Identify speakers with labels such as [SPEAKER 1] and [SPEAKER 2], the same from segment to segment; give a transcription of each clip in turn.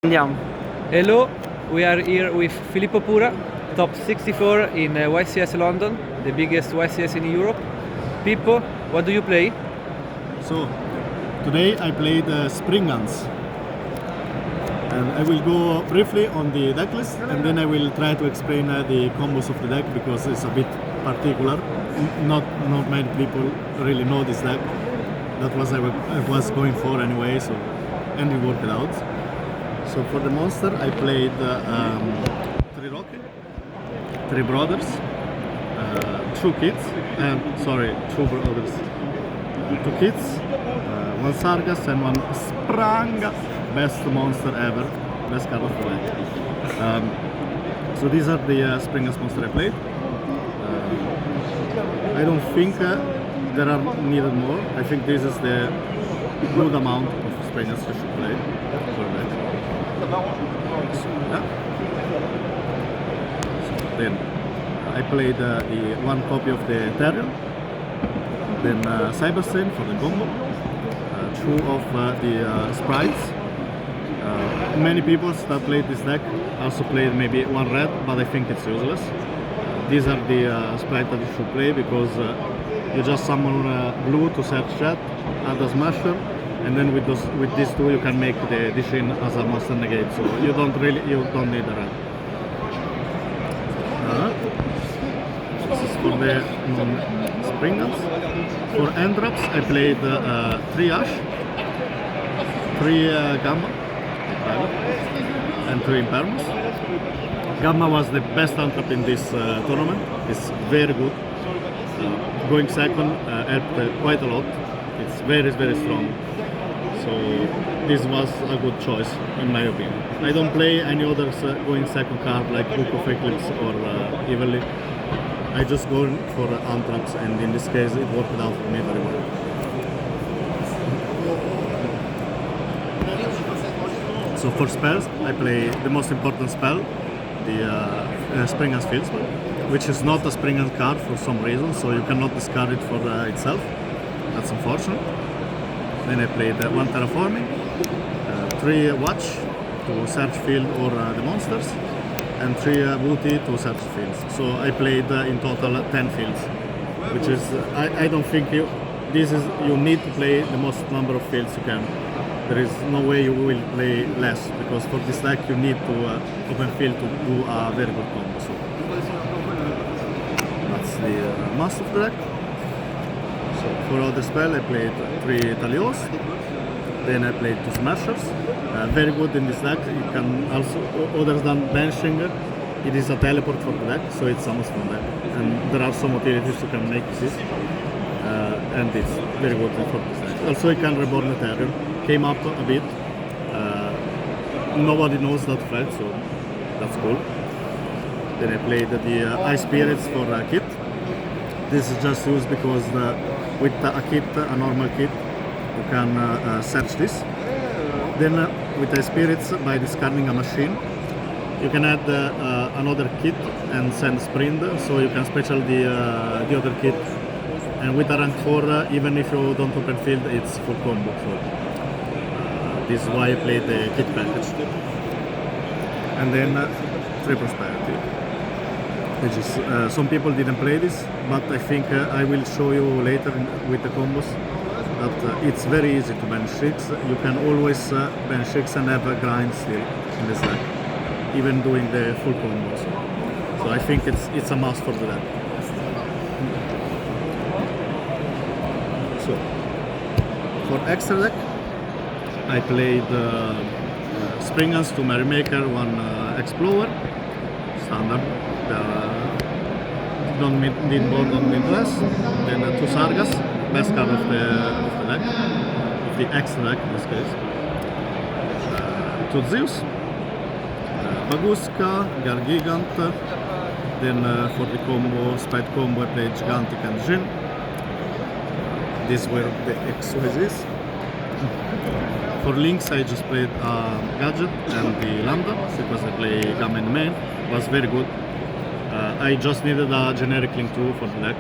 [SPEAKER 1] Andiamo.
[SPEAKER 2] Hello, we are here with Filippo Pura, top 64 in YCS London, the biggest YCS in Europe. Pippo, what do you play?
[SPEAKER 3] So, today I played Springans, and I will go briefly on the deck list, and then I will try to explain the combos of the deck because it's a bit particular. Not many people really know this deck. That was I was going for anyway, so and we worked it out. So for the monster, I played 3 Rocky, 3 brothers, 2 kids, sorry, 2 brothers, 2 kids, 1 Sargas and 1 Spranga, best monster ever, best card of the deck. So these are the Springans monster I played. I don't think there are needed more. I think this is the good amount of Springans you should play for a deck. So, yeah. So then I played the 1 copy of the Ethereum, then Cyberstain for the combo, 2 of the sprites. Many people that played this deck also played maybe 1 red, but I think it's useless. These are the sprites that you should play because you just summon blue to search chat, add a smasher, and then with these 2 you can make the Dishin as a monster negate, so you don't need a red. This is for the non-Springans. For end drops I played 3 Ash, 3 Gamma, and 3 Impermus. Gamma was the best untrap in this tournament. It's very good. Going second helped quite a lot. It's very strong. So this was a good choice in my opinion. I don't play any others going second card like Book of Eclipse or Evilly. I just go for untraps, and in this case it worked out for me very well. So for spells, I play the most important spell, the Springans Field spell, which is not a Springans card for some reason, so you cannot discard it for itself. That's unfortunate. Then I played 1 Terraforming, 3 Watch to search field or the monsters, and 3 Booty to search fields. So I played in total 10 fields, which is, I don't think you need to play the most number of fields you can. There is no way you will play less, because for this deck you need to open field to do a very good combo. So that's the master of the deck. So for other spell I played 3 Talios, then I played 2 Smashers. Very good in this deck. You can also, other than benching, it is a teleport for the deck, so it's almost from deck. And there are some utilities you can make this, and it's very good for this deck. Also you can reborn Ethereum. Came up a bit. Nobody knows that fact, so that's cool. Then I played the Ice Spirits for a kit. This is just used because with a kit, a normal kit, you can search this. Then with Ice Spirits, by discarding a machine, you can add another kit and send sprint, so you can special the other kit. And with a rank 4, even if you don't open field, it's full combo. So this is why I played the kit package. And then 3 Prosperity, which is, some people didn't play this, but I think I will show you later with the combos that it's very easy to bench 6. You can always bench 6 and have a grind still in this deck, even doing the full combos. So I think it's a must for the deck. So for extra deck, I played Springans, 2 Merrymaker, 1 Explorer, standard. Don't need more, don't need less. Then 2 Sargas, best card of the deck, of the extra deck in this case. 2 Zeus, Baguska, Gargigant. Then for the combo, Spite combo, I played Gigantic and Jin. These were the XYZs. For links I just played Gadget and the Lambda, because I play Gamma in the main. It was very good. I just needed a generic link 2 for the deck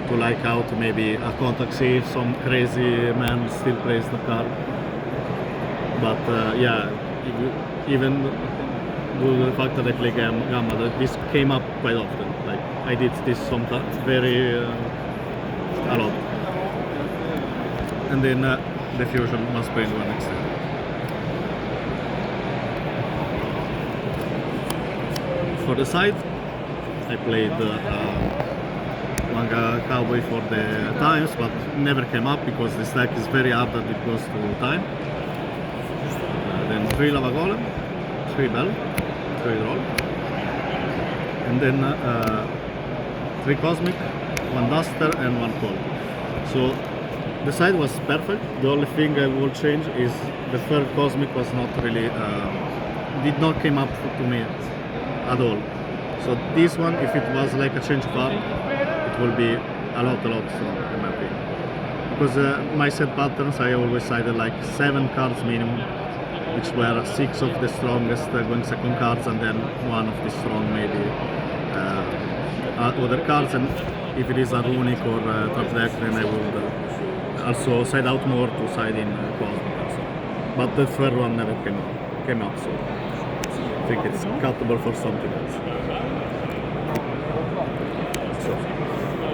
[SPEAKER 3] to like out maybe a contact, see if some crazy man still plays the card. But yeah, even due to the fact that I play Gamma, this came up quite often. Like I did this sometimes very a lot. And then the fusion must bring one extend. For the side, I played Manga Cowboy for the times, but never came up because this deck is very hard that it goes to time. Then 3 Lava Golem, 3 Bell, 3 Roll, and then 3 Cosmic, 1 Duster, and 1 Cold. So the side was perfect. The only thing I will change is the third Cosmic was not really, did not came up to me at all. So this one, if it was like a change of art, it will be a lot stronger in my opinion. Because my set patterns, I always sided like 7 cards minimum, which were 6 of the strongest going second cards, and then 1 of the strong maybe other cards. And if it is a runic or trap deck, then I would also side out more to side in Cosmic also. But the third one never came up, so I think it's cuttable for something else. So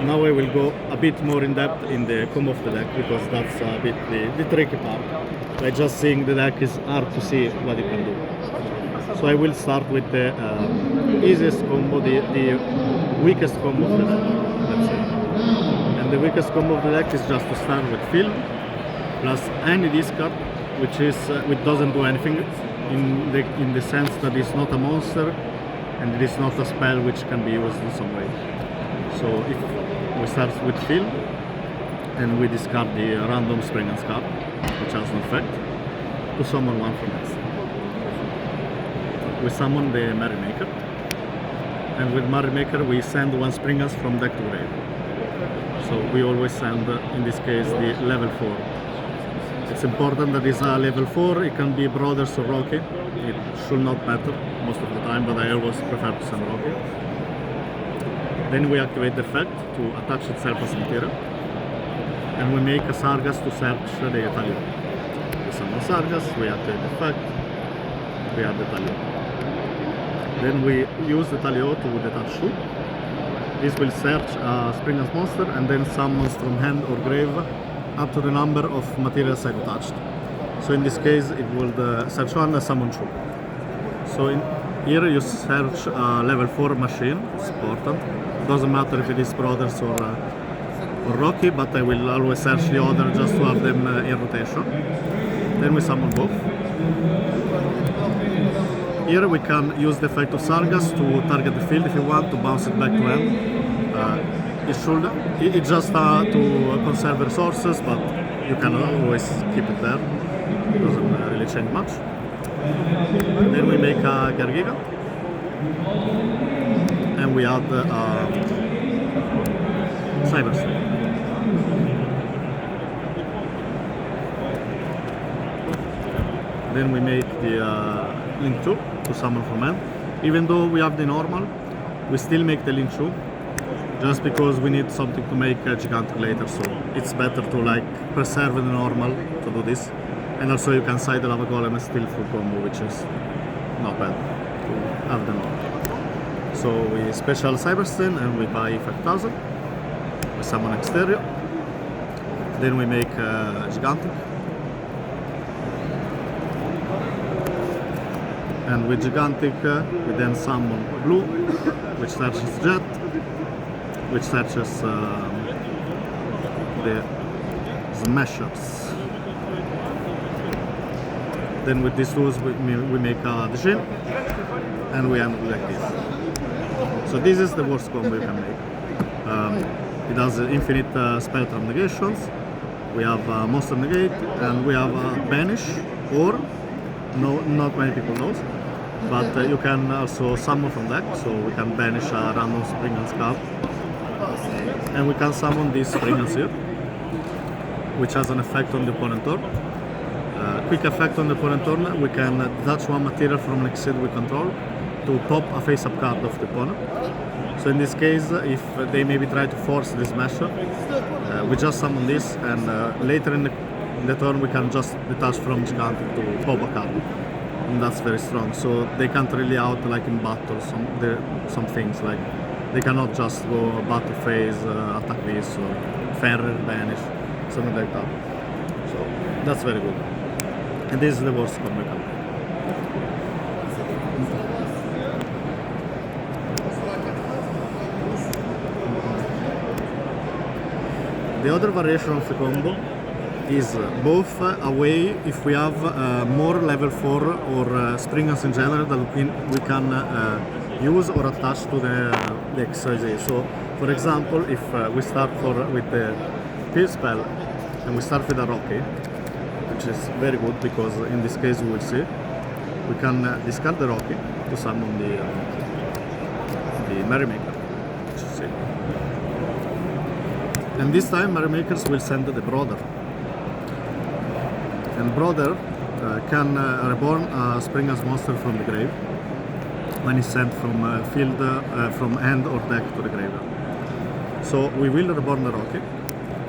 [SPEAKER 3] now I will go a bit more in depth in the combo of the deck, because that's a bit the tricky part. By just seeing the deck is hard to see what you can do. So I will start with the easiest combo, the weakest combo of the deck, let's say. And the weakest combo of the deck is just to start with Film, plus any discard, which doesn't do anything in the sense that it's not a monster and it is not a spell which can be used in some way. So if we start with Film and we discard the random Springans card, which has no effect, to summon one from X. We summon the Merrymaker, and with Merrymaker we send one Springans from deck to grave. So we always send, in this case, the level 4. It's important that it's a level 4, it can be Brothers or Rocky, it should not matter most of the time, but I always prefer to send Rocky. Then we activate the effect to attach itself as material, and we make a Sargas to search the Talion. We summon Sargas, we activate the effect, we add the Talion. Then we use the Talion to detach 2. This will search a Springans monster and then summons from hand or grave up to the number of materials I've touched. So in this case it will search 1 and summon 2. So here you search a level 4 machine, it's important. Doesn't matter if it is Brothers or Rocky, but I will always search the other just to have them in rotation. Then we summon both. Here we can use the effect of Sargas to target the field if you want, to bounce it back to hand. It's just to conserve resources, but you can always keep it there. It doesn't really change much. Then we make a Gargiga, and we add Cyberstream. Then we make the Link 2 to summon from hand. Even though we have the normal, we still make the Link 2, just because we need something to make a Gigantic later, so it's better to like preserve the normal to do this. And also you can side the Lava Golem and still full combo, which is not bad to have the normal. So we special Cyberstream and we buy 5000. We summon Exterior. Then we make Gigantic. And with Gigantic we then summon Blue, which searches Jet, which searches the Smashers. Then with these tools we make a Dijin, and we end like this. So this is the worst combo you can make. It has infinite Spectrum negations, we have Monster Negate, and we have Banish, or not many people knows, but you can also summon from deck, so we can banish a random Springans card. And we can summon this Springans here, which has an effect on the opponent turn. Quick effect on the opponent turn, we can detach 1 material from an exceed we control to pop a face-up card of the opponent. So in this case, if they maybe try to force this Smasher, we just summon this, and later in the turn we can just detach from Gigantic to pop a card. and that's very strong. So they can't really out like in battle some things, like they cannot just go battle phase, attack this, or Ferrer, banish, something like that. So that's very good. And this is the worst combo you can make. The other variation of the combo is both a way if we have more level 4 or Springans in general that we can use or attach to the XYZ. So for example, if we start with the Peel spell and we start with a Rocky, which is very good because in this case we will see we can discard the Rocky to summon the Merrymaker, which you see. And this time Merrymakers will send the Brother. And Brother can reborn a Springans monster from the grave when it's sent from field, from hand or deck to the graveyard. So we will reborn the Rocky,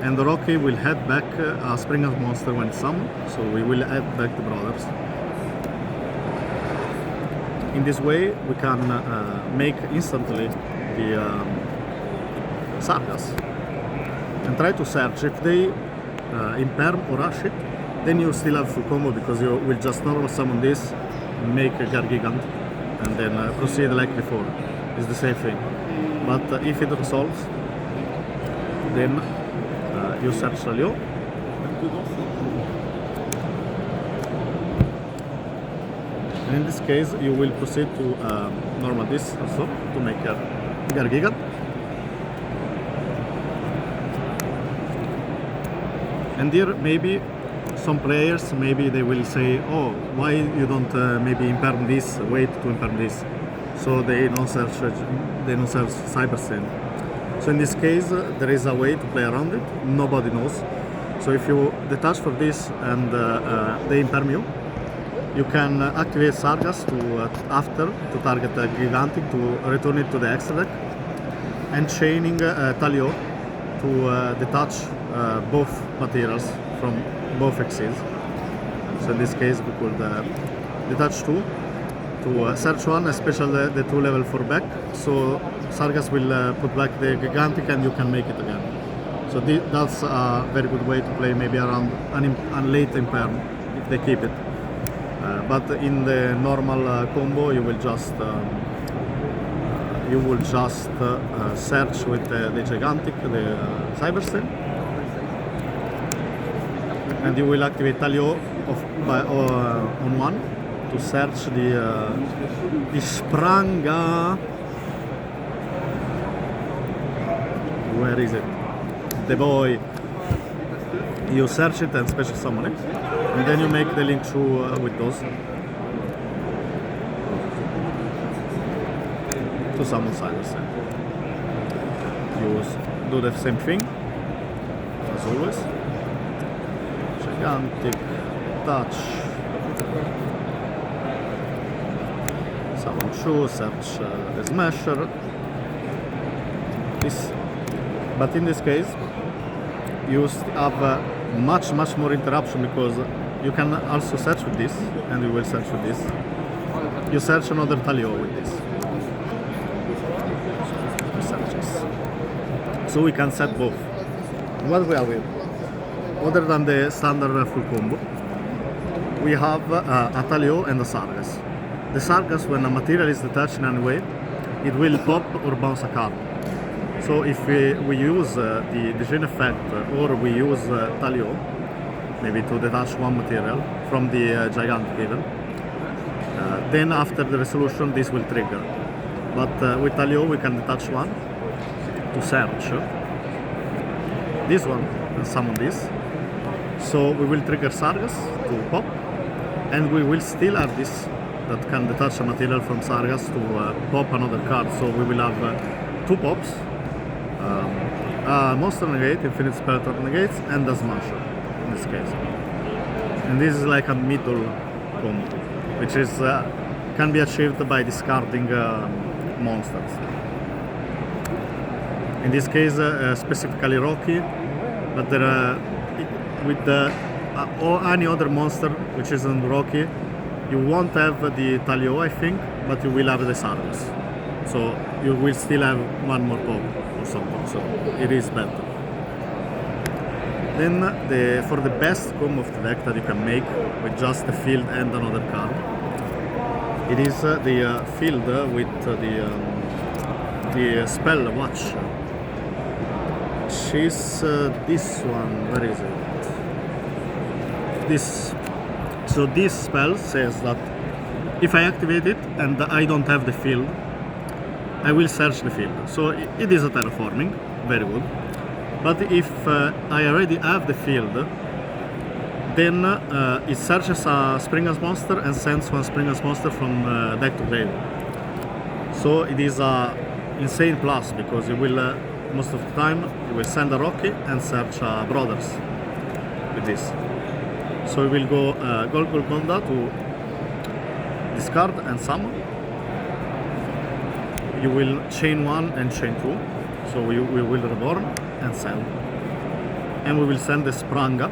[SPEAKER 3] and the Rocky will head back a Springans monster when it's summoned, so we will add back the Brothers. In this way we can make instantly the Sargas and try to search. If they imperm or rush it, then you still have full combo because you will just normal summon this, make a Gargigant, and then proceed like before. It's the same thing. But if it resolves, then you search Talio. And in this case, you will proceed to normal this also to make a Gargigant. And here maybe some players, maybe they will say, oh, why you don't maybe imperm this, wait to imperm this. So they don't search Cyber Sin. So in this case, there is a way to play around it, nobody knows. So if you detach for this and they imperm you, you can activate Sargas to after to target a Gigantic to return it to the extra deck, and chaining Talio to detach both materials from both X's. So in this case we could detach 2 to search 1, especially the 2 level 4 back, so Sargas will put back the Gigantic and you can make it again. So that's a very good way to play, maybe around a late imperm if they keep it. But in the normal combo you will just search with the Gigantic, the Cyberstein, and you will activate Talio on 1 to search the Spranga. Where is it? The boy. You search it and special summon it, and then you make the link through with those to summon Cyberstein. You do the same thing as always. Gigantic, touch, summon 2, search the Smasher. This, but in this case, you have much more interruption because you can also search with this, and you will search with this. You search another Talio with this. Searches. So we can set both. What we are with? Other than the standard full combo, we have a Talio and a Sargas. The Sargas, when a material is detached in any way, it will pop or bounce a card. So if we use the chain effect or we use Talio, maybe to detach 1 material from the Gigantic even, then after the resolution this will trigger. But with Talio we can detach 1 to search this one and summon this. So we will trigger Sargas to pop, and we will still have this that can detach a material from Sargas to pop another card. So we will have 2 pops, monster negate, infinite spell negates, and a Smasher in this case. And this is like a middle combo, which is can be achieved by discarding monsters. In this case, specifically Rocky, but there with or any other monster which isn't Rocky, you won't have the Talio, I think, but you will have the Sargas. So you will still have one more pop or something, so it is better. Then for the best combo of the deck that you can make with just the field and another card, it is the field with the spell watch. She's this one, where is it? This. So this spell says that if I activate it and I don't have the field, I will search the field. So it is a terraforming, very good. But if I already have the field, then it searches a Springans monster and sends one Springans monster from deck to grave. So it is a insane plus, because you will most of the time you will send a Rocky and search Brothers with this. So we will go Golgonda to discard and summon. You will chain 1 and chain 2. So we will reborn and send. And we will send the Spranga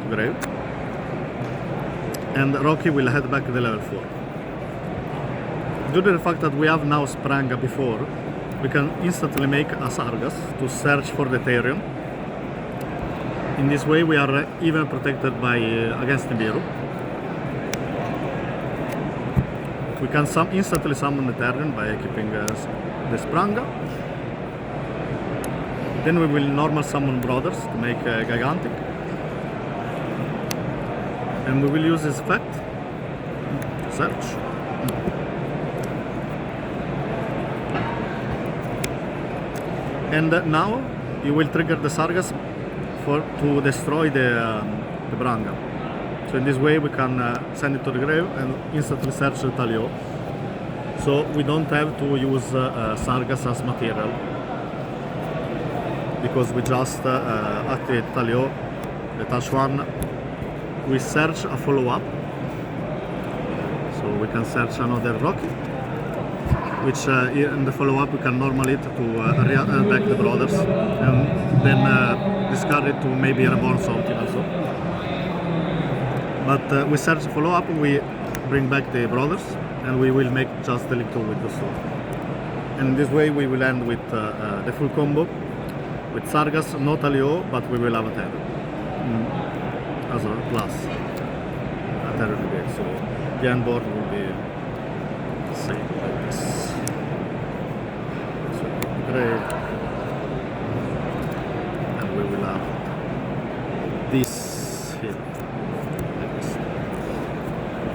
[SPEAKER 3] to grave. And Rocky will head back to the level 4. Due to the fact that we have now Spranga before, we can instantly make a Sargas to search for the Therion. In this way we are even protected by against Nibiru. We can instantly summon the Therion by keeping the Spranga. Then we will normal summon Brothers to make Gigantic. And we will use this effect. Search. And now you will trigger the Sargas to destroy the Branga. So in this way we can send it to the grave and instantly search the Talio. So we don't have to use Sargas as material, because we just activate Talio, detach 1, we search a follow-up. So we can search another Rocky, which in the follow-up we can normal it to back the Brothers, and then discard it to maybe reborn something also. But we search the follow-up, we bring back the Brothers, and we will make just the Link 2 with the sword. And in this way we will end with the full combo, with Sargas, no Talio, but we will have a Terror. As a plus. A Terror Brigade, so the end board will be the same like this. So great. And we will have this here. Like this.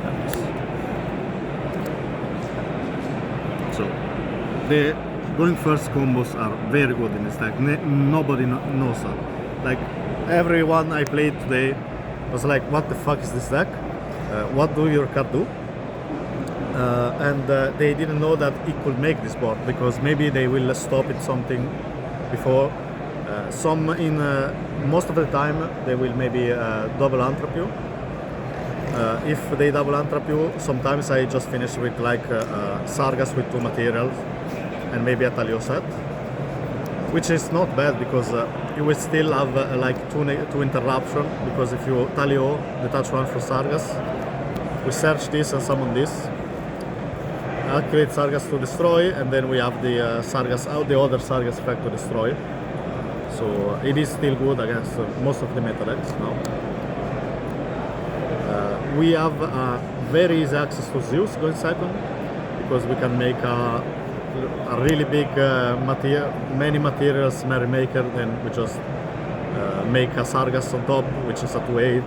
[SPEAKER 3] Like this. So the going first combos are very good in this deck. Nobody knows that. Like everyone I played today was like, what the fuck is this deck? What do your card do? And they didn't know that it could make this board, because maybe they will stop it something before. Most of the time they will maybe double untrap you. If they double untrap you, sometimes I just finish with like Sargas with 2 materials and maybe a Talio set, which is not bad, because you will still have like two interruption, because if you Talio, detach 1 for Sargas, we search this and summon this, activate Sargas to destroy, and then we have the Sargas out, the other Sargas effect to destroy. So it is still good against most of the meta decks now. We have very easy access to Zeus going second, because we can make a really big many materials Merrymaker, then we just make a Sargas on top, which is a 2/8.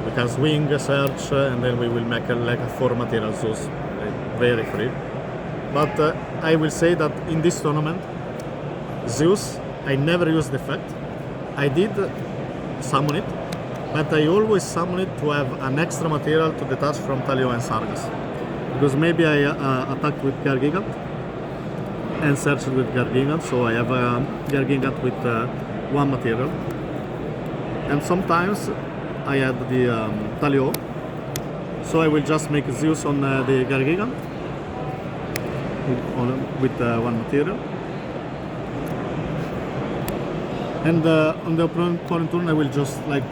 [SPEAKER 3] We can swing, search, and then we will make like a 4 material Zeus, very free. But I will say that in this tournament, Zeus, I never used the effect. I did summon it, but I always summon it to have an extra material to detach from Talio and Sargas. Because maybe I attacked with Gargigant and searched with Gargigant, so I have a Gargigant with 1 material. And sometimes I had the Talio, so I will just make Zeus on the Gargigant with 1 material. And on the opponent turn I will just like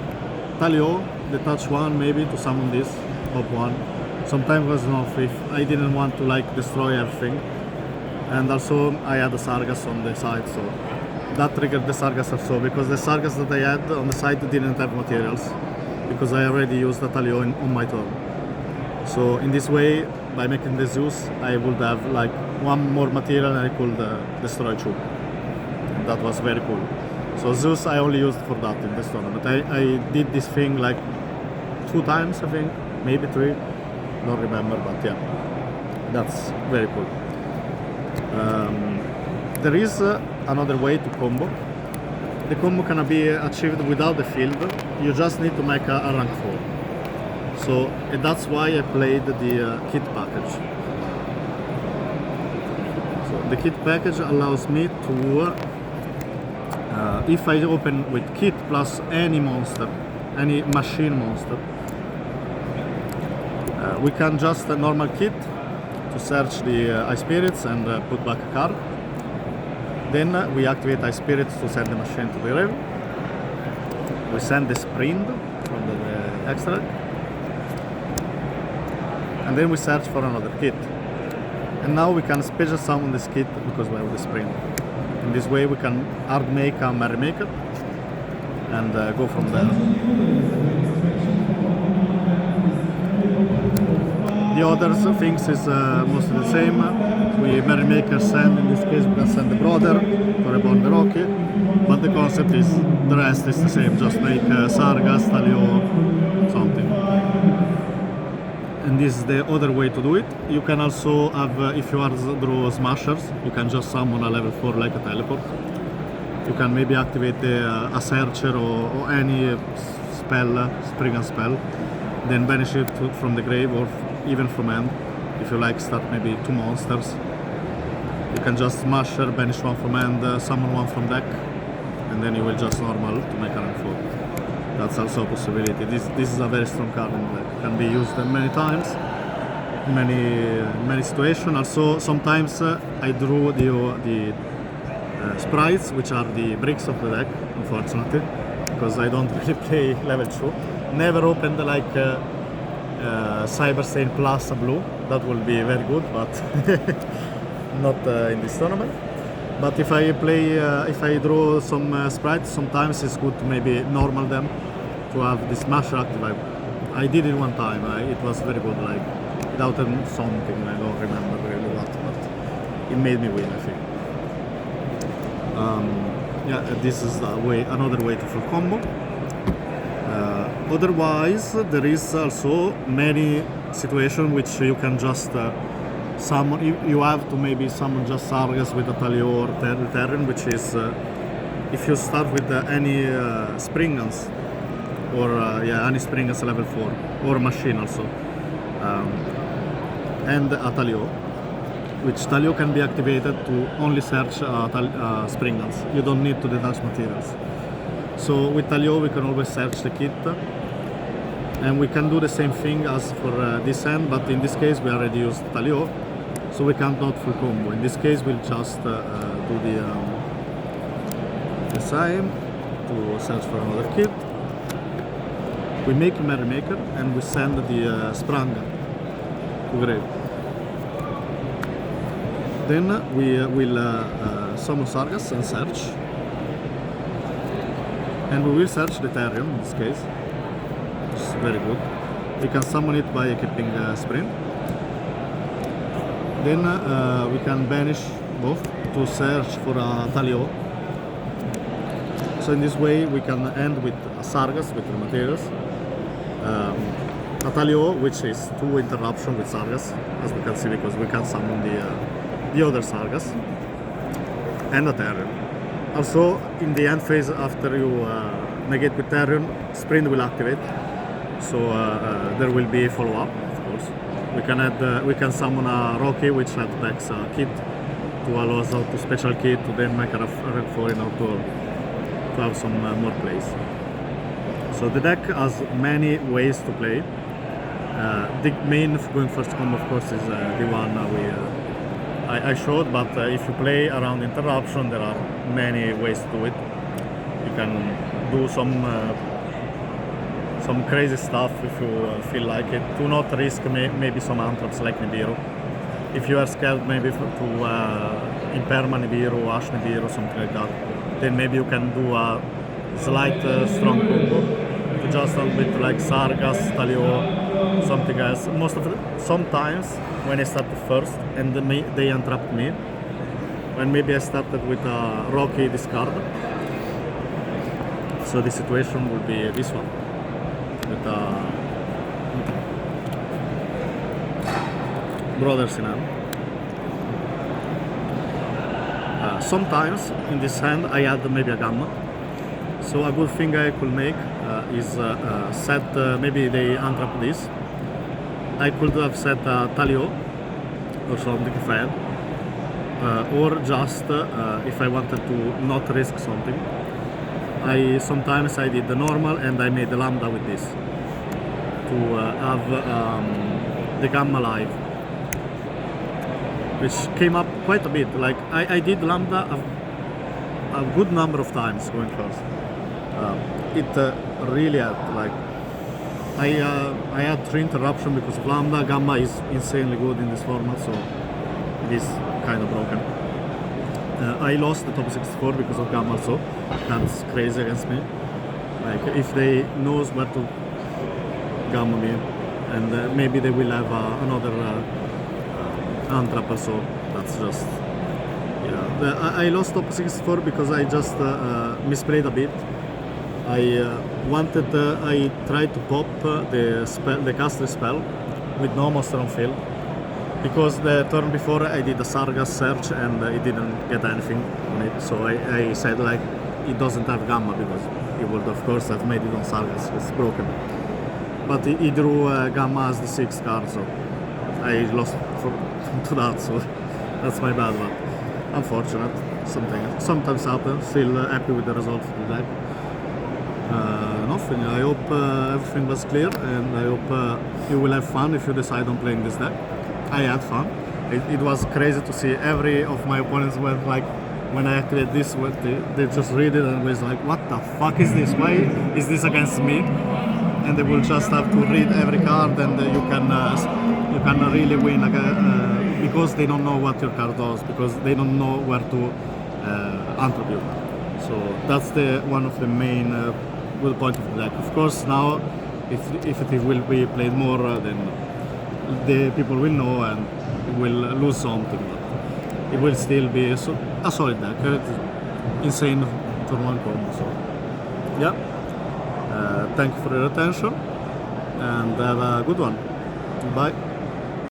[SPEAKER 3] Talio, detach 1 maybe to summon this, pop 1, sometimes was enough if I didn't want to like destroy everything. And also I had the Sargas on the side, so that triggered the Sargas also, because the Sargas that I had on the side didn't have materials, because I already used the Talio on my turn. So in this way, by making the Zeus, I would have like one more material and I could destroy two. And that was very cool. So Zeus I only used for that in this tournament. I did this thing like 2 times, I think, maybe 3, don't remember, but yeah, that's very cool. There is another way to combo. The combo can be achieved without the field. You just need to make a rank 4. So that's why I played the kit package. So the kit package allows me to, if I open with kit plus any monster, any machine monster, we can just a normal kit to search the Ice Spirits and put back a card. Then we activate Ice Spirits to send the machine to the grave. We send the Spring from the extra, and then we search for another kit. And now we can special summon this kit because we have the Spring. In this way we can hard make a Merrymaker and go from there. The other things is mostly the same. We Merrymaker send, in this case we can send the brother for Reborn the Rocky, but the concept is the rest is the same, just make Sargas, Talio, something. And this is the other way to do it. You can also have, if you are draw smashers, you can just summon a level 4 like a teleport. You can maybe activate a searcher or any spell, Springans spell, then banish it from the grave or even from hand. If you like start maybe 2 monsters, you can just smasher, banish one from hand, summon one from deck, and then you will just normal to make a rank 4. That's also a possibility. This is a very strong card in the deck. Can be used many times, many situations. Also sometimes I drew the sprites, which are the bricks of the deck, unfortunately, because I don't really play level 2. Never opened like Cyber Stain plus a blue. That will be very good, but not in this tournament. But if I play, if I draw some sprites, sometimes it's good to maybe normal them to have this smasher active. I did it one time. It was very good, like without something. I don't remember really what, but it made me win, I think. Yeah, this is another way to full combo. Otherwise, there is also many situations which you can just summon. You have to maybe summon just Sargas with a Talio or Terran, which is if you start with any Springans or any Springans level 4 or machine also, and a Talio, which Talio can be activated to only search Springans. You don't need to detach materials. So with Talio we can always search the kit, and we can do the same thing as for this end, but in this case we already used Talio, so we can't not full combo. In this case we'll just do the same to search for another kit. We make a Merrymaker and we send the Sprang to grave. Then we will summon Sargas and search. And we will search the Therion in this case, which is very good. We can summon it by equipping Sprint. Then we can banish both to search for a Talio. So in this way we can end with a Sargas with the materials. A Talio, which is 2 interruption with Sargas, as we can see, because we can summon the other Sargas. And a Therion. Also, in the end phase, after you negate with Therion, Sprint will activate. So there will be a follow-up, of course. We can summon a Rocky, which attacks a kit to allow us to special kit to then make a rank 4 in outdoor to have some more plays. So the deck has many ways to play. The main going first combo, of course, is the one I showed, but if you play around interruption, there are many ways to do it. You can do some some crazy stuff if you feel like it. Do not risk maybe some antraps like Nibiru. If you are scared maybe to Imperma Nibiru, Ash Nibiru, something like that, then maybe you can do a slight strong combo. Just with like Sargas, Talio, something else. Sometimes when I started first and they entrapped me, when maybe I started with a Rocky discard. So the situation would be this one. With Brothers in hand. Sometimes in this hand I had maybe a Gamma. So a good thing I could make is set, maybe they untrap this. I could have set Talio or something if I had. Or just if I wanted to not risk something. Sometimes I did the normal and I made the Lambda with this to have the Gamma live, which came up quite a bit. Like I did Lambda a good number of times going first. It really had, like, I had 3 interruptions because of Lambda. Gamma is insanely good in this format, so it is kind of broken. I lost the top 64 because of Gamma, so that's crazy against me. Like, if they knows where to Gamma me, and maybe they will have another untrapper, so that's just, yeah. I lost top 64 because I just misplayed a bit. I tried to pop the caster spell with no monster on field, because the turn before I did a Sargas search and it didn't get anything on it. So I said, like, it doesn't have Gamma, because it would of course have made it on Sargas. It's broken. But he drew Gamma as the 6th card, so I lost to that. So that's my bad, but unfortunate. Sometimes happens. Still happy with the result of the deck. Nothing. I hope everything was clear, and I hope you will have fun if you decide on playing this deck. I had fun. It was crazy to see every of my opponents went like, when I activate this, they just read it and was like, what the fuck is this? Why is this against me? And they will just have to read every card, and you can really win because they don't know what your card does, because they don't know where to attribute. So that's one of the main good points of the deck. Of course, now if it will be played more, then the people will know and will lose something. But it will still be a solid deck. Insane turn 1 combo. So yeah. Thank you for your attention and have a good one. Bye.